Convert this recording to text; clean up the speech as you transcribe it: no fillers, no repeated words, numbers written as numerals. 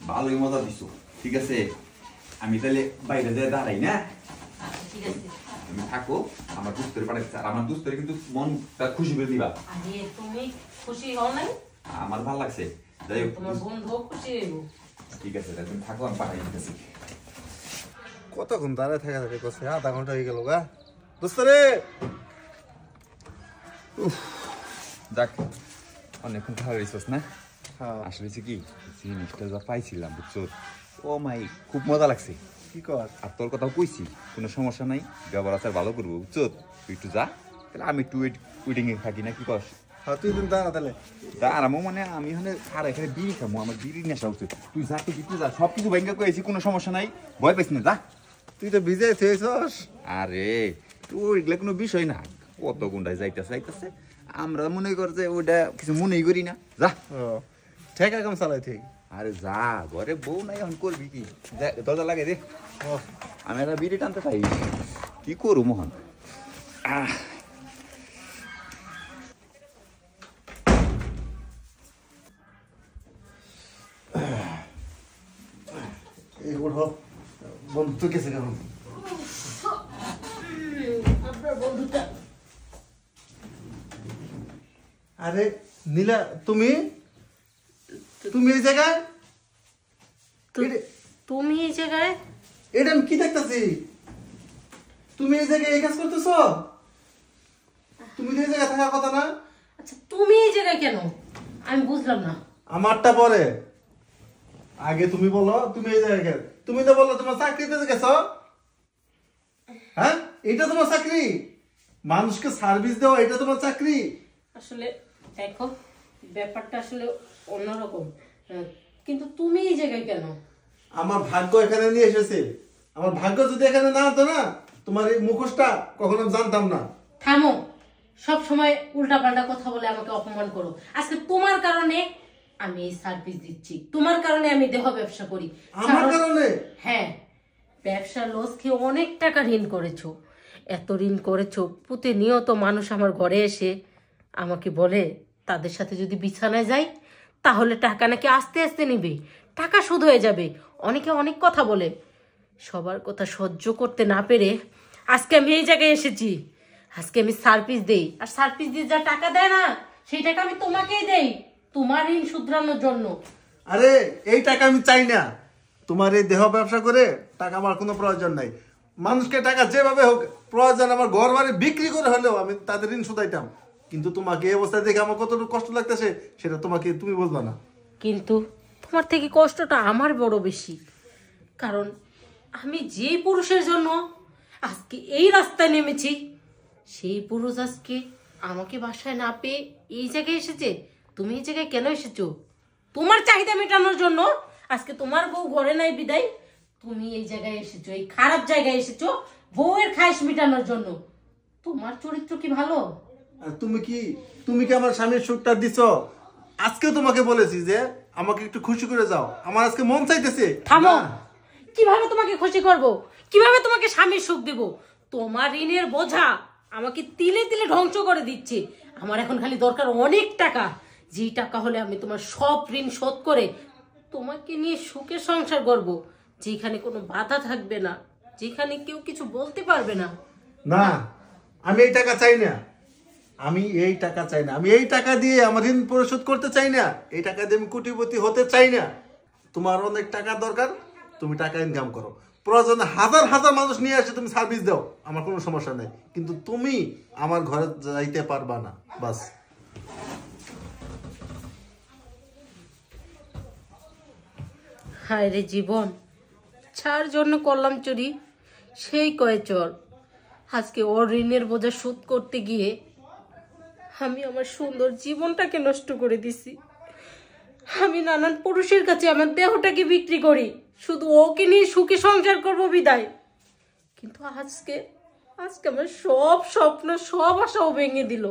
ভালোই মজা দিছো। ঠিক আছে, আমি তাহলে বাইরে যাই দাঁড়াই না। ঠিক আছে, তুমি থাকো, আমার দুস্তরে পাঠাচ্ছি। আর আমার দুস্তরে কিন্তু মনটা খুশি করে দিবা। আরে তুমি খুশি হও নাই? আমার ভালো লাগছে। যাই হোক, তোমার বন্ধু খুশি হইব। ঠিক আছে, তুমি থাকো, আমি পাঠাই দিতেছি। কতক্ষণ দাঁড়ায় থাকা থাকে করছে, আধা ঘন্টা হয়ে গেল গা দোস্তরে। যাক, অনেকক্ষণ খাওয়া হয়েছিস না? হ্যাঁ। আসলে হচ্ছে কি, জিনিসটা যা পাইছিলাম বুঝছো, ও মাই খুব মজা লাগছে। কি কর? আর তোর কথাও কইছি, কোনো সমস্যা নাই, ব্যবহার আচার ভালো করবো বুঝছো। তুই একটু যা, তাহলে আমি একটু ওয়েটিং এ থাকি না, কি কস? হ্যাঁ, তুই দিন দাঁড়া তাহলে। দাঁড়ামো মানে আমি এখানে আর এখানে বিড়ি খামো, আমার বিড়ি নেশা উচিত। তুই যা, তুই যা, সব কিছু ভেঙে কয়েছি, কোনো সমস্যা নাই, ভয় পাইস না, যা। তুই তো ভিজে থুয়েছস। আরে তুই এগুলা কোনো বিষয় না, কত গুন্ডায় যাইতেছে, আমরা মনে কর যে ওটা কিছু মনেই করি না, যা। ঠেকা কাম চালাই ঠিক। আরে যা, ঘরে বউ নাই, এখন করবি কি? দরজা লাগে দে, আমি একটা বিড়ি টানতে পাই, কি করু মোহন। এই উঠো, বন্ধু তো গেছে কেন? আপনার বন্ধুটা আরে নীলা, তুমি তুমি এই জায়গায়? তুমি এই জায়গায়? এটা আমি কি দেখতেছি? তুমি এই জায়গায় এই কাজ করতেছ? তুমি তো এই জায়গায় থাকার কথা না। আচ্ছা, তুমি এই জায়গায় কেন? আমি বুঝলাম না। আমারটা পরে, আগে তুমি বলো তুমি এই জায়গায় কেন? তুমি তো বললো তোমার চাকরিতে গেছো। হ্যাঁ, এটা তোমার চাকরি? মানুষকে সার্ভিস দেওয়া এটা তোমার চাকরি? আসলে দেখো, ব্যাপারটা আসলে অন্যরকম। কিন্তু তুমি এই জায়গায় কেন? আমার ভাগ্য এখানে নিয়ে এসেছে। আমার ভাগ্য যদি এখানে না হতো না, তোমার এই মুখোশটা কখনো জানতাম না। থামো, সব সময় উল্টাপাল্টা কথা বলে আমাকে অপমান করো। আজকে তোমার কারণে আমি এই সার্ভিস দিচ্ছি, তোমার কারণে আমি দেহ ব্যবসা করি। আমার কারণে? হ্যাঁ, ব্যবসা লস খেয়ে অনেক টাকা ঋণ করেছো। এত ঋণ করেছো, প্রতিনিয়ত মানুষ আমার ঘরে এসে আমাকে বলে তাদের সাথে যদি বিছানায় যাই তাহলে টাকা নাকি আস্তে আস্তে নিবে, টাকা শোধ হয়ে যাবে। অনেকে অনেক কথা বলে, সবার কথা সহ্য করতে না পেরে আজকে আমি এই জায়গায় এসেছি। আজকে আমি সার্ভিস দেই, আর সার্ভিস দিয়ে যা টাকা দেয় না সেই টাকা আমি তোমাকেই দেই, তোমার ঋণ শুধরানোর জন্য। আরে এই টাকা আমি চাই না। তোমার এই দেহ ব্যবসা করে টাকা আমার কোনো প্রয়োজন নাই। মানুষকে টাকা যেভাবে হোক প্রয়োজন, আমার ঘর বাড়ি বিক্রি করে হলেও আমি তাদের ঋণ শুধাইতাম। কিন্তু তোমাকে এই অবস্থায় দেখে আমার কতটুকু কষ্ট লাগতেছে সেটা তুমি বলবা না। কিন্তু তোমার থেকে কষ্টটা আমার বড় বেশি, কারণ আমি যে পুরুষের জন্য আজকে এই রাস্তায় নেমেছি সেই পুরুষ আজকে আমাকে বাসায় না পেয়ে এই জায়গায় এসেছে। তুমি এই জায়গায় কেন এসেছো? তোমার চাহিদা মেটানোর জন্য। আজকে তোমার বউ ঘরে নাই বিদায় তুমি এই জায়গায় এসেছো, এই খারাপ জায়গায় এসেছো বউয়ের খায়েশ মেটানোর জন্য। তোমার চরিত্র কি ভালো? আর তুমি কি আমার স্বামীর সুখটা দিছো? আজকে তোমাকে বলেছি যে আমাকে একটু খুশি করে যাও, আমার আজকে মন চাইতেছে। থামো, কিভাবে তোমাকে খুশি করব? কিভাবে তোমাকে স্বামীর সুখ দেব? তোমার ঋণের বোঝা আমাকে তিলে তিলে ধ্বংস করে দিচ্ছে। আমার এখন খালি দরকার অনেক টাকা, যে টাকা হলে আমি তোমার সব ঋণ শোধ করে তোমাকে নিয়ে সুখে সংসার করব, যেখানে কোনো বাধা থাকবে না, যেখানে কেউ কিছু বলতে পারবে না। না, আমি এই টাকা চাই না। আমি এই টাকা দিয়ে আমার ঋণ পরিশোধ করতে চাই না। এই টাকা দিয়ে আমি কোটিপতি হতে চাই না। তোমার অনেক টাকা দরকার, তুমি টাকা ইনকাম করো। প্রয়োজনে হাজার হাজার মানুষ নিয়ে আসে তুমি সার্ভিস দাও, আমার কোনো সমস্যা নেই। কিন্তু তুমি আমার ঘরে যাইতে পারবা না, বাস। হায় রে জীবন, ছাড় জন্য করলাম চুরি, সেই কয়ে চল। আজকে ওর ঋণের বোঝা শোধ করতে গিয়ে আমি আমার সুন্দর জীবনটাকে নষ্ট করে দিছি। আমি নানান পুরুষের কাছে আমার দেহটাকে বিক্রি করি শুধু ওকে নিয়ে সুখে সংসার করবো বিদায়। কিন্তু আজকে আমার সব স্বপ্ন, সব আশাও ভেঙে দিল।